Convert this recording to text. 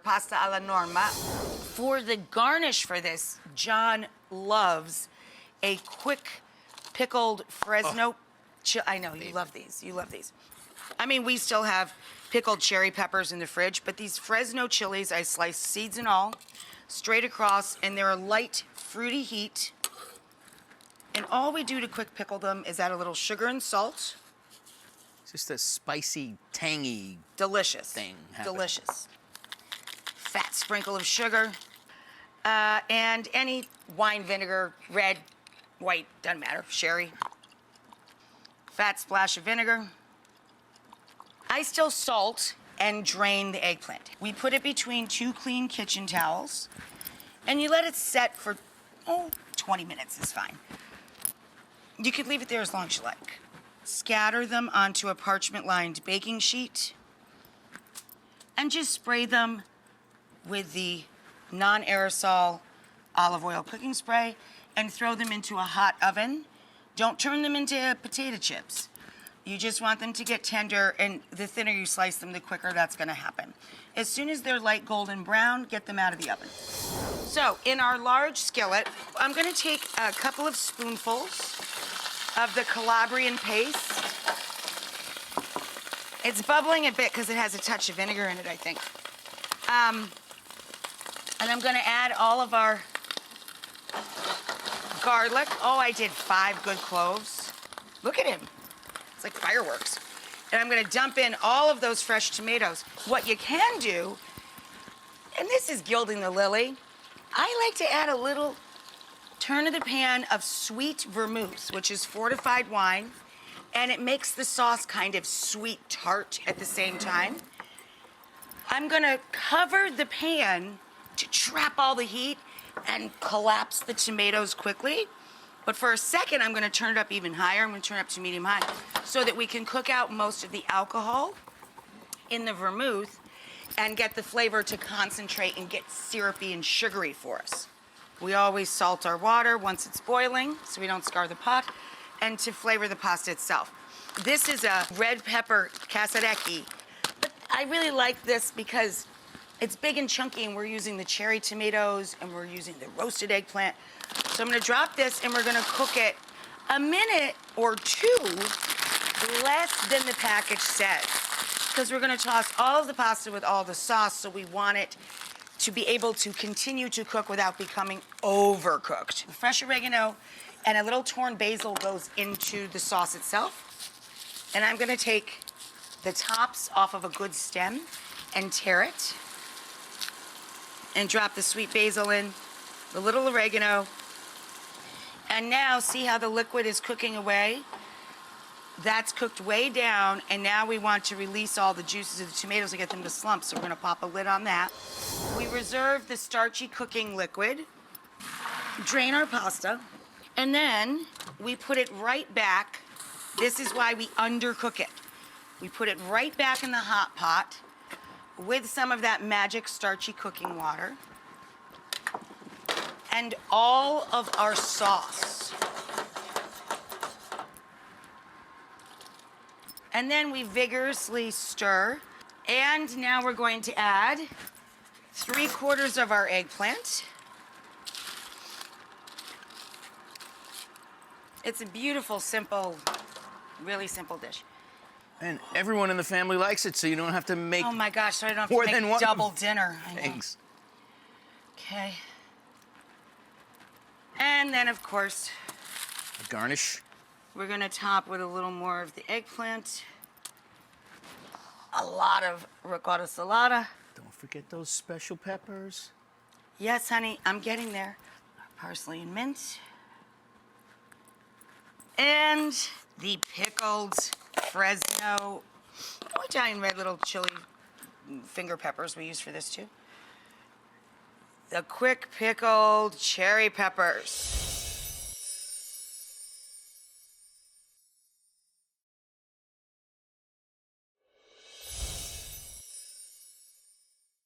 pasta alla Norma. For the garnish for this, John loves a quick pickled Fresno. I know, you love these. You love these. I mean, we still have pickled cherry peppers in the fridge, but these Fresno chilies, I slice seeds and all, straight across, and they're a light, fruity heat. And all we do to quick pickle them is add a little sugar and salt. It's just a spicy, tangy Delicious. thing. Delicious. Fat sprinkle of sugar. And any wine vinegar, red, white, doesn't matter, sherry. Fat splash of vinegar. I still salt and drain the eggplant. We put it between 2 clean kitchen towels, and you let it set for, 20 minutes is fine. You could leave it there as long as you like. Scatter them onto a parchment-lined baking sheet, and just spray them with the non-aerosol olive oil cooking spray, and throw them into a hot oven. Don't turn them into potato chips. You just want them to get tender, and the thinner you slice them, the quicker that's gonna happen. As soon as they're light golden brown, get them out of the oven. So, in our large skillet, I'm gonna take a couple of spoonfuls of the Calabrian paste. It's bubbling a bit because it has a touch of vinegar in it, I think. And I'm gonna add all of our garlic. Oh, I did 5 good cloves. Look at him. It's like fireworks. And I'm gonna dump in all of those fresh tomatoes. What you can do, and this is gilding the lily, I like to add a little turn of the pan of sweet vermouth, which is fortified wine, and it makes the sauce kind of sweet tart at the same time. I'm gonna cover the pan to trap all the heat and collapse the tomatoes quickly. But for a second, I'm gonna turn it up even higher. I'm gonna turn it up to medium high so that we can cook out most of the alcohol in the vermouth and get the flavor to concentrate and get syrupy and sugary for us. We always salt our water once it's boiling so we don't scar the pot, and to flavor the pasta itself. This is a red pepper casarecchi. But I really like this because it's big and chunky, and we're using the cherry tomatoes and we're using the roasted eggplant. So I'm gonna drop this and we're gonna cook it a minute or 2 less than the package says. Because we're gonna toss all of the pasta with all the sauce, so we want it to be able to continue to cook without becoming overcooked. Fresh oregano and a little torn basil goes into the sauce itself. And I'm gonna take the tops off of a good stem and tear it. And drop the sweet basil in, the little oregano. And now see how the liquid is cooking away? That's cooked way down, and now we want to release all the juices of the tomatoes and get them to slump, so we're gonna pop a lid on that. We reserve the starchy cooking liquid, drain our pasta, and then we put it right back. This is why we undercook it. We put it right back in the hot pot with some of that magic starchy cooking water and all of our sauce. And then we vigorously stir. And now we're going to add 3/4 of our eggplant. It's a beautiful, simple, really simple dish. And everyone in the family likes it, so you don't have to make Oh my gosh, so I don't have more to than make one double dinner. I know. Thanks. Okay. And then, of course, A garnish. we're gonna top with a little more of the eggplant. A lot of ricotta salata. Don't forget those special peppers. Yes, honey, I'm getting there. Parsley and mint. And the pickled Fresno, Italian red little chili finger peppers we use for this too. The quick pickled cherry peppers.